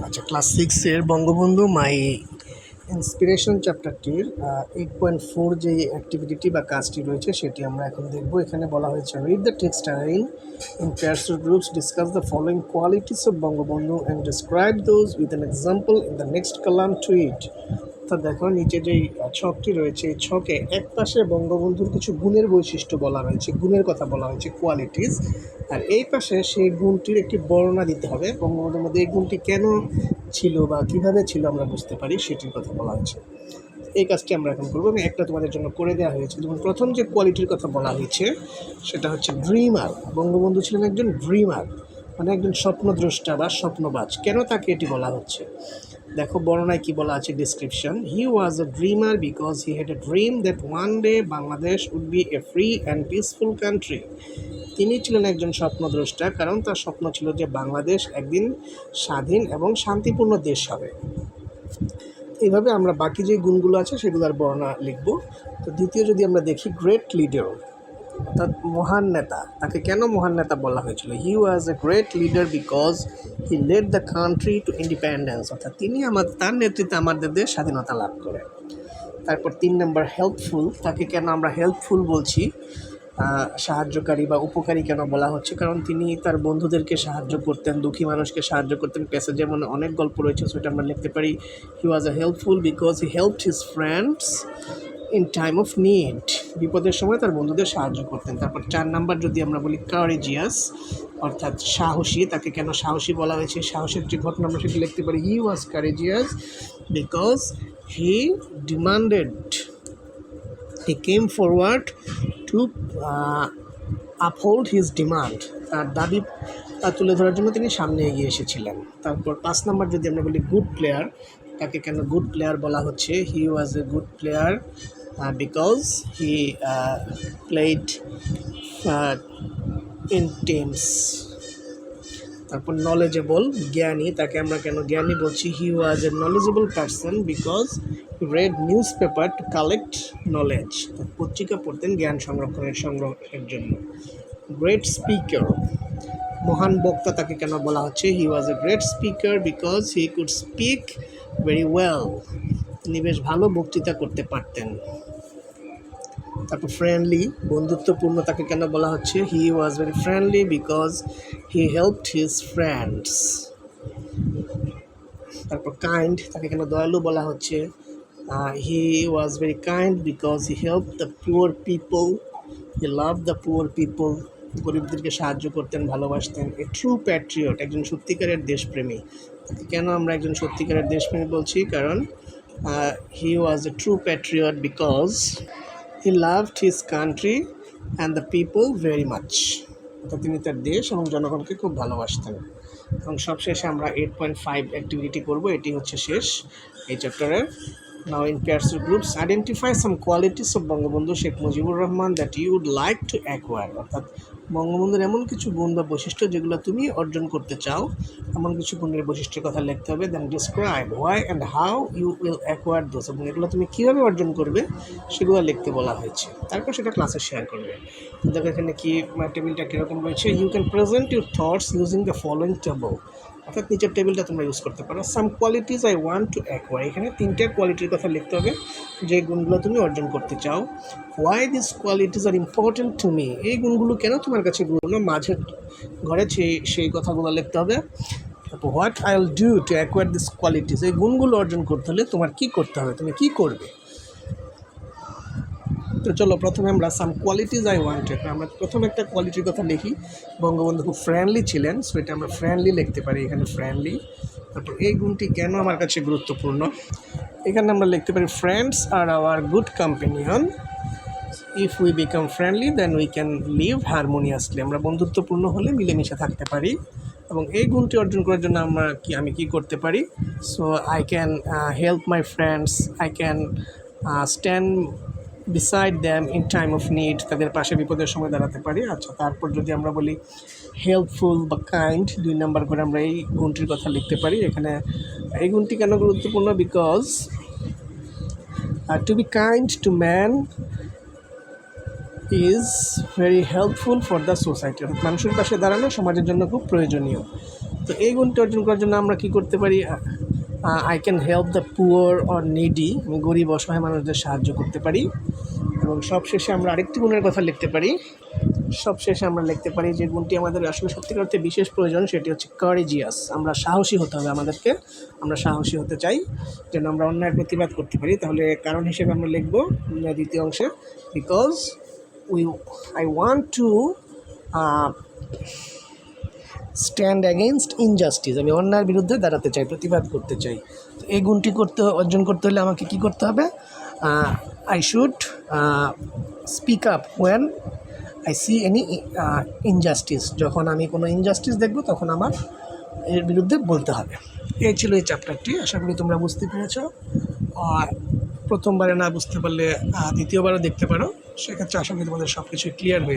আচ্ছা, ক্লাস 6-এর বঙ্গবন্ধু মাই ইন্সপিরেশন চ্যাপ্টারটির 8.4 যে অ্যাক্টিভিটি বা কাজটি রয়েছে সেটি আমরা এখন দেখব। এখানে বলা হয়েছে read the text in pairs or groups, discuss the following qualities of Bangabandhu and describe those with an example in the next column to it. অর্থাৎ দেখো নিচে যেই ছকটি রয়েছে এই ছকে এক পাশে বঙ্গবন্ধুর কিছু গুণের বৈশিষ্ট্য বলা হয়েছে, গুণের কথা বলা হয়েছে, কোয়ালিটিস, আর এই পাশে সেই গুণটির একটি বর্ণনা দিতে হবে। বঙ্গবন্ধুর মধ্যে এই গুণটি কেন ছিল বা কীভাবে ছিল আমরা বুঝতে পারি সেটির কথা বলা হয়েছে। এই কাজটি আমরা এখন করবো। আমি একটা তোমাদের জন্য করে দেওয়া হয়েছে। যেমন প্রথম যে কোয়ালিটির কথা বলা হয়েছে সেটা হচ্ছে ড্রিমার। বঙ্গবন্ধু ছিলেন একজন ড্রিমার, মানে একজন স্বপ্নদ্রষ্টা বা স্বপ্নবাজ। কেন তাকে এটি বলা হচ্ছে দেখো বর্ণনায় কি বলা আছে, description. He was a dreamer because he had a dream that one day Bangladesh would be a free and peaceful country. তিনি ছিলেন একজন স্বপ্নদ্রষ্টা কারণ তার স্বপ্ন ছিল যে বাংলাদেশ একদিন স্বাধীন এবং শান্তিপূর্ণ দেশ হবে। এইভাবে আমরা বাকি যে গুণগুলো আছে সেগুলোর বর্ণনা লিখব। তো দ্বিতীয় যদি আমরা দেখি, গ্রেট লিডার, অর্থাৎ মহান নেতা। তাকে কেন মহান নেতা বলা হয়েছিল? He was a great leader because he led the country to independence, অর্থাৎ তিনি তার নেতৃত্বে আমাদের দেশ স্বাধীনতা লাভ করে। তারপর 3 নম্বর হেল্পফুল। তাকে কেন আমরা হেল্পফুল বলছি, সাহায্যকারী বা উপকারী কেন বলা হচ্ছে? কারণ তিনি তার বন্ধুদেরকে সাহায্য করতেন, দুঃখী মানুষকে সাহায্য করতেন। প্যাসেজে যেমন অনেক গল্প রয়েছে, সেটা আমরা লিখতে পারি he was a helpful because he helped his friends in time of need, বিপদের সময় তার বন্ধুদের সাহায্য করতেন। তারপর 4 নাম্বার যদি আমরা বলি, কারেজিয়াস, অর্থাৎ সাহসী। তাকে কেন সাহসী বলা হয়েছে? সাহসের যে ঘটনা আমরা সেটি লিখতে পারি he was courageous because he demanded, he came forward to uphold his demand, তার দাবি তুলে ধরার জন্য তিনি সামনে এগিয়ে এসেছিলেন। তারপর 5 নাম্বার যদি আমরা বলি, গুড প্লেয়ার। তাকে কেন গুড প্লেয়ার বলা হচ্ছে? He was a good player because he played in teams. তারপর নলেজেবল, জ্ঞানী। তাকে আমরা কেন জ্ঞানী বলছি? He was a knowledgeable person because he read newspaper to collect knowledge, পত্রিকা পড়তেন জ্ঞান সংগ্রহের জন্য। গ্রেট স্পিকার, মহান বক্তা। তাকে কেন বলা হচ্ছে? He was a great speaker because he could speak very well, তিনি বেশ ভালো বক্তৃতা করতে পারতেন। তারপর ফ্রেন্ডলি, বন্ধুত্বপূর্ণ। তাকে কেন বলা হচ্ছে? He was very friendly because he helped his friends. তারপর কাইন্ড, তাকে কেন দয়ালু বলা হচ্ছে? He was very kind because he helped the poor people, he loved the poor people, গরিবদেরকে সাহায্য করতেন, ভালোবাসতেন। এ ট্রু প্যাট্রিয়ট, একজন সত্যিকারের দেশপ্রেমী। তাকে কেন আমরা একজন সত্যিকারের দেশপ্রেমী বলছি? কারণ he was a true patriot because he loved his country and the people very much, অর্থাৎ তিনি তার দেশ এবং জনগণকে খুব ভালোবাসতেন। এবং সবশেষে আমরা 8.5 অ্যাক্টিভিটি করব। এটি হচ্ছে শেষ এই চ্যাপ্টারের। Now in pairs or groups, identify some qualities of Bangabandhu Sheikh Mujibur Rahman that you would like to acquire, অর্থাৎ বঙ্গবন্ধুর এমন কিছু গুণ বা বৈশিষ্ট্য যেগুলো তুমি অর্জন করতে চাও, এমন কিছু গুণের বৈশিষ্ট্যের কথা লিখতে হবে। Then describe why and how you will acquire those, এবং এগুলো তুমি কীভাবে অর্জন করবে সেগুলো লিখতে বলা হয়েছে। তারপর সেটা ক্লাসে শেয়ার করবে। দেখো এখানে কি টেবিলটা কীরকম রয়েছে। You can present your thoughts using the following table, অর্থাৎ নিচের টেবিলটা তোমরা ইউজ করতে পারো। Some qualities I want to acquire, এখানে 3টে কোয়ালিটির কথা লিখতে হবে যে গুণগুলো তুমি অর্জন করতে চাও। Why this qualities are important to me, এই গুণগুলো কেন তোমার কাছে গুরুত্বপূর্ণ, মাঝের ঘরে সেই কথাগুলো লিখতে হবে। তারপর what I will do to acquire this qualities, এই গুণগুলো অর্জন করতে হলে তোমার কী করতে হবে, তুমি কী করবে। তো চলো প্রথমে আমরা সাম কোয়ালিটিস আই ওয়ান্ট টু, আমরা প্রথম একটা কোয়ালিটির কথা লিখি। বঙ্গবন্ধু খুব ফ্রেন্ডলি ছিলেন, সো এটা আমরা ফ্রেন্ডলি লিখতে পারি এখানে, ফ্রেন্ডলি। তারপর এই গুণটি কেন আমার কাছে গুরুত্বপূর্ণ, এখানে আমরা লিখতে পারি friends are our good companion, if we become friendly then we can live harmoniously, আমরা বন্ধুত্বপূর্ণ হলে মিলেমিশে থাকতে পারি। এবং এই গুণটি অর্জন করার জন্য আমি কি করতে পারি? So I can help my friends, I can stand beside them in time of need, তাদের পাশে বিপদের সময় দাঁড়াতে পারি। আচ্ছা, তারপর যদি আমরা বলি হেল্পফুল বা কাইন্ড, 2 নাম্বার করে আমরা এই গুণটির কথা লিখতে পারি। এখানে এই গুণটি কেন গুরুত্বপূর্ণ? Because to be kind to man is very helpful for the society, মানুষের পাশে দাঁড়ানো সমাজের জন্য খুব প্রয়োজনীয়। তো এই গুণটি অর্জন করার জন্য আমরা কী করতে পারি? I can help the poor or needy, আমি গরিব অসহায় মানুষদের সাহায্য করতে পারি। এবং সবশেষে আমরা আরেকটি গুণের কথা লিখতে পারি। সবশেষে আমরা লিখতে পারি যে গুণটি আমাদের আসলে সত্যিকার অর্থে বিশেষ প্রয়োজন, সেটি হচ্ছে কারেজিয়াস। আমরা সাহসী হতে হবে আমাদেরকে, আমরা সাহসী হতে চাই যেন আমরা অন্যায়ের প্রতিবাদ করতে পারি। তাহলে কারণ হিসেবে আমরা লিখব দ্বিতীয় অংশে, because I want to stand against injustice, আমি অন্যায়ের বিরুদ্ধে দাঁড়াতে চাই, প্রতিবাদ করতে চাই। তো এই গুণটি অর্জন করতে হলে আমাকে কী করতে হবে? I should speak up when I see any injustice, যখন আমি কোনো ইনজাস্টিস দেখব তখন আমার এর বিরুদ্ধে বলতে হবে। এই ছিল এই চ্যাপ্টারটি। আশা করি তোমরা বুঝতে পেরেছ। আর প্রথমবারে না বুঝতে পারলে দ্বিতীয়বারও দেখতে পারো, সেক্ষেত্রে আশা করি তোমাদের সব কিছু ক্লিয়ার হয়ে